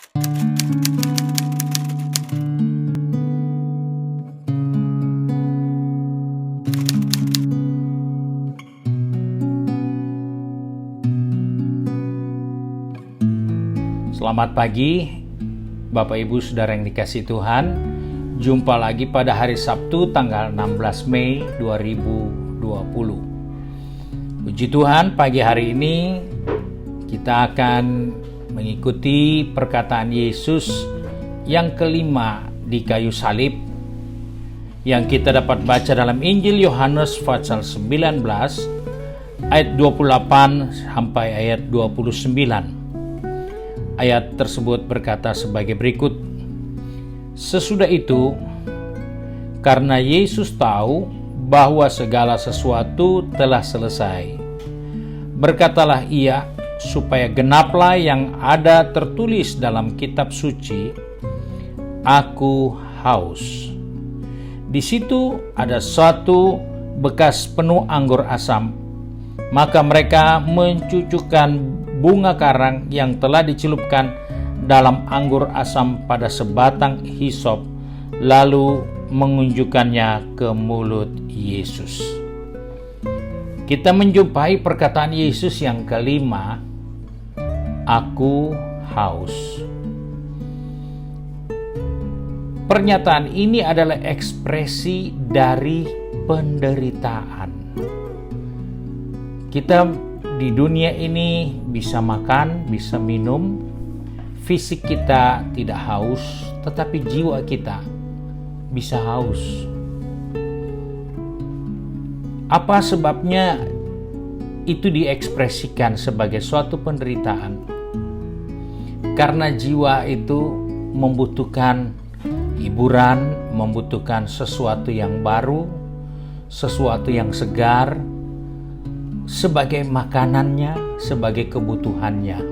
Selamat pagi, Bapak Ibu Saudara yang dikasihi Tuhan. Jumpa lagi pada hari Sabtu tanggal 16 Mei 2020. Puji Tuhan, pagi hari ini kita akan mengikuti perkataan Yesus yang kelima di kayu salib yang kita dapat baca dalam Injil Yohanes pasal 19 ayat 28 sampai ayat 29. Ayat tersebut berkata sebagai berikut. Sesudah itu, karena Yesus tahu bahwa segala sesuatu telah selesai, berkatalah ia supaya genaplah yang ada tertulis dalam kitab suci, "Aku haus." Di situ ada suatu bekas penuh anggur asam. Maka mereka mencucukkan bunga karang yang telah dicelupkan dalam anggur asam pada sebatang hisop, lalu mengunjukkannya ke mulut Yesus. Kita menjumpai perkataan Yesus yang kelima, "Aku haus." Pernyataan ini adalah ekspresi dari penderitaan. Kita di dunia ini bisa makan, bisa minum, fisik kita tidak haus, tetapi jiwa kita bisa haus. Apa sebabnya itu diekspresikan sebagai suatu penderitaan? Karena jiwa itu membutuhkan hiburan, membutuhkan sesuatu yang baru, sesuatu yang segar, sebagai makanannya, sebagai kebutuhannya.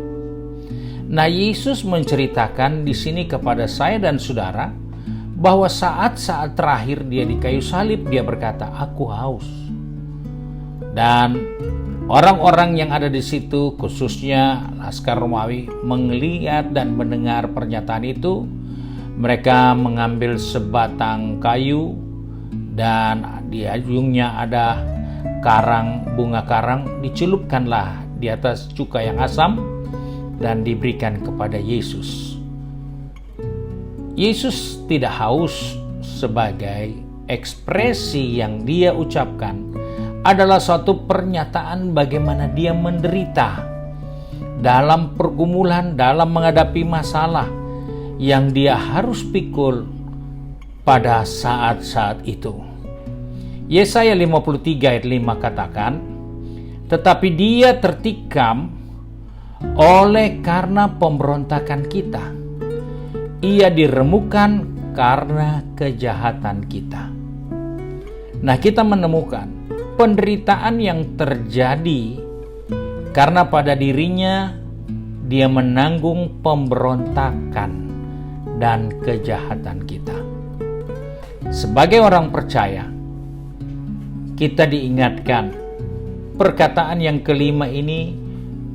Nah, Yesus menceritakan di sini kepada saya dan saudara bahwa saat-saat terakhir dia di kayu salib, dia berkata, "Aku haus." Dan orang-orang yang ada di situ, khususnya Laskar Romawi, melihat dan mendengar pernyataan itu. Mereka mengambil sebatang kayu dan di ujungnya ada bunga karang, dicelupkanlah di atas cuka yang asam dan diberikan kepada Yesus. Yesus tidak haus sebagai ekspresi yang dia ucapkan, adalah suatu pernyataan bagaimana dia menderita dalam pergumulan, dalam menghadapi masalah yang dia harus pikul pada saat-saat itu. Yesaya 53 ayat 5 katakan, "Tetapi dia tertikam oleh karena pemberontakan kita. Ia diremukkan karena kejahatan kita." Nah, kita menemukan penderitaan yang terjadi karena pada dirinya dia menanggung pemberontakan dan kejahatan kita. Sebagai orang percaya, kita diingatkan perkataan yang kelima ini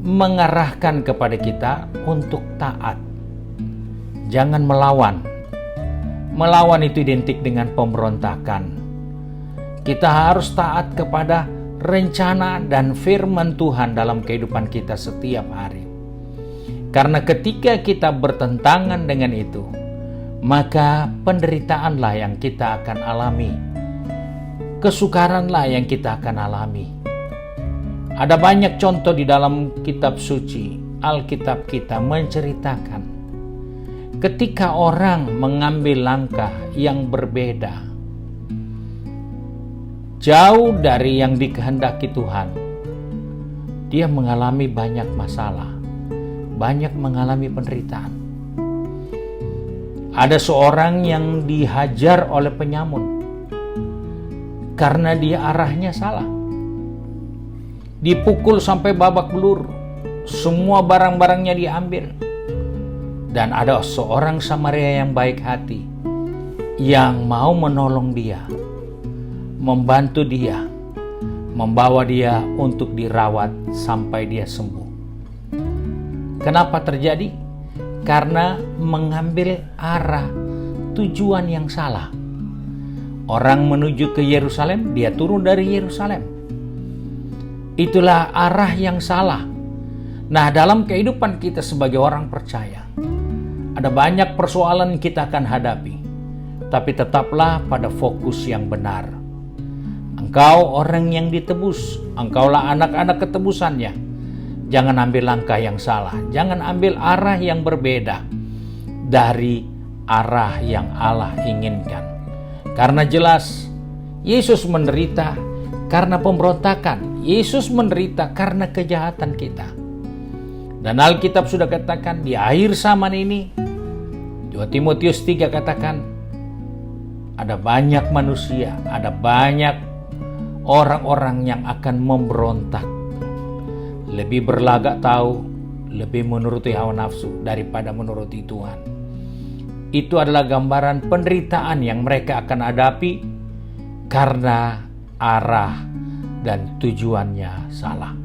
mengarahkan kepada kita untuk taat. Jangan melawan. Melawan itu identik dengan pemberontakan. Kita harus taat kepada rencana dan firman Tuhan dalam kehidupan kita setiap hari. Karena ketika kita bertentangan dengan itu, maka penderitaanlah yang kita akan alami. Kesukaranlah yang kita akan alami. Ada banyak contoh di dalam kitab suci, Alkitab kita menceritakan ketika orang mengambil langkah yang berbeda, jauh dari yang dikehendaki Tuhan, dia mengalami banyak masalah, banyak mengalami penderitaan. Ada seorang yang dihajar oleh penyamun karena dia arahnya salah. Dipukul sampai babak belur, semua barang-barangnya diambil. Dan ada seorang Samaria yang baik hati yang mau menolong dia, membantu dia, membawa dia untuk dirawat sampai dia sembuh. Kenapa terjadi? karena mengambil arah tujuan yang salah. Orang menuju ke Yerusalem, dia turun dari Yerusalem. Itulah arah yang salah. Nah, dalam kehidupan kita sebagai orang percaya, ada banyak persoalan kita akan hadapi, tapi tetaplah pada fokus yang benar. Engkau orang yang ditebus, engkaulah anak-anak ketebusannya. Jangan ambil langkah yang salah, jangan ambil arah yang berbeda dari arah yang Allah inginkan. Karena jelas, Yesus menderita karena pemberontakan. Yesus menderita karena kejahatan kita. Dan Alkitab sudah katakan di akhir zaman ini, 2 Timotius 3 katakan, ada banyak manusia, ada banyak orang-orang yang akan memberontak. Lebih berlagak tahu, lebih menuruti hawa nafsu daripada menuruti Tuhan. Itu adalah gambaran penderitaan yang mereka akan hadapi karena arah dan tujuannya salah.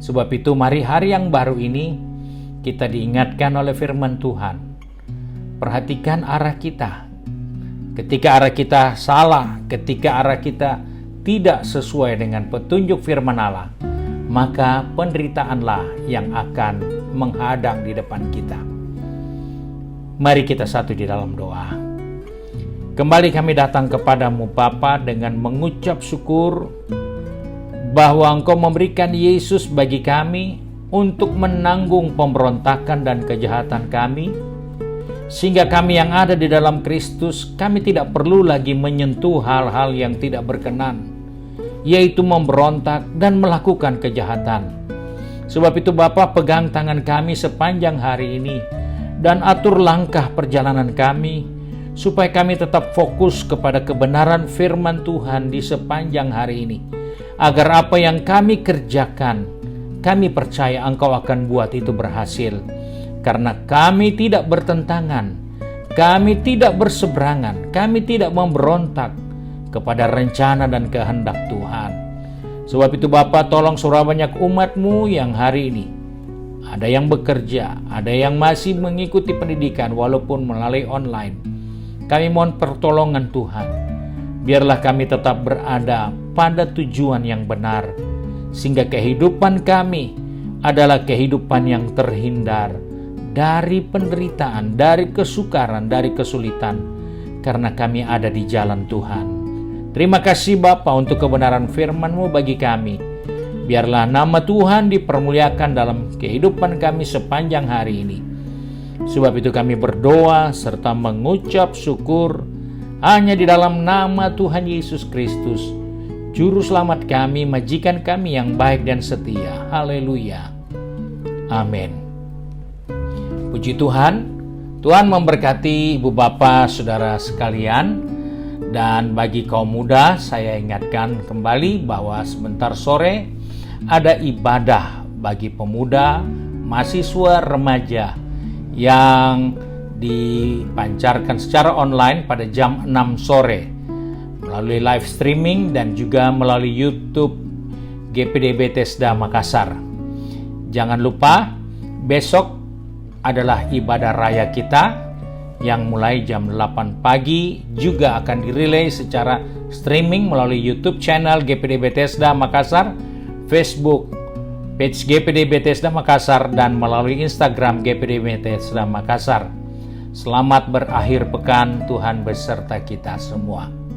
Sebab itu mari hari yang baru ini kita diingatkan oleh firman Tuhan. Perhatikan arah kita. Ketika arah kita salah, ketika arah kita tidak sesuai dengan petunjuk firman Allah, maka penderitaanlah yang akan menghadang di depan kita. Mari kita satu di dalam doa. Kembali kami datang kepadamu Bapa dengan mengucap syukur bahwa Engkau memberikan Yesus bagi kami untuk menanggung pemberontakan dan kejahatan kami, sehingga kami yang ada di dalam Kristus, kami tidak perlu lagi menyentuh hal-hal yang tidak berkenan, yaitu memberontak dan melakukan kejahatan. Sebab itu Bapa, pegang tangan kami sepanjang hari ini dan atur langkah perjalanan kami, supaya kami tetap fokus kepada kebenaran firman Tuhan di sepanjang hari ini. Agar apa yang kami kerjakan, kami percaya Engkau akan buat itu berhasil. Karena kami tidak bertentangan, kami tidak berseberangan, kami tidak memberontak kepada rencana dan kehendak Tuhan. Sebab itu Bapa, tolong surah banyak umat-Mu yang hari ini ada yang bekerja, ada yang masih mengikuti pendidikan walaupun melalui online. Kami mohon pertolongan Tuhan. Biarlah kami tetap berada pada tujuan yang benar, sehingga kehidupan kami adalah kehidupan yang terhindar dari penderitaan, dari kesukaran, dari kesulitan, karena kami ada di jalan Tuhan. Terima kasih Bapa untuk kebenaran firman-Mu bagi kami. Biarlah nama Tuhan dipermuliakan dalam kehidupan kami sepanjang hari ini. Sebab itu kami berdoa serta mengucap syukur hanya di dalam nama Tuhan Yesus Kristus, Juru Selamat kami, majikan kami yang baik dan setia. Haleluya. Amin. Puji Tuhan. Tuhan memberkati ibu bapak saudara sekalian. Dan bagi kaum muda, saya ingatkan kembali bahwa sebentar sore ada ibadah bagi pemuda, mahasiswa, remaja yang dipancarkan secara online pada jam 6 sore melalui live streaming dan juga melalui YouTube GPD Bethesda Makassar. Jangan lupa besok adalah ibadah raya kita yang mulai jam 8 pagi juga akan dirilai secara streaming melalui YouTube channel GPD Bethesda Makassar, Facebook page GPD Bethesda Makassar, dan melalui Instagram GPD Bethesda Makassar. Selamat berakhir pekan, Tuhan beserta kita semua.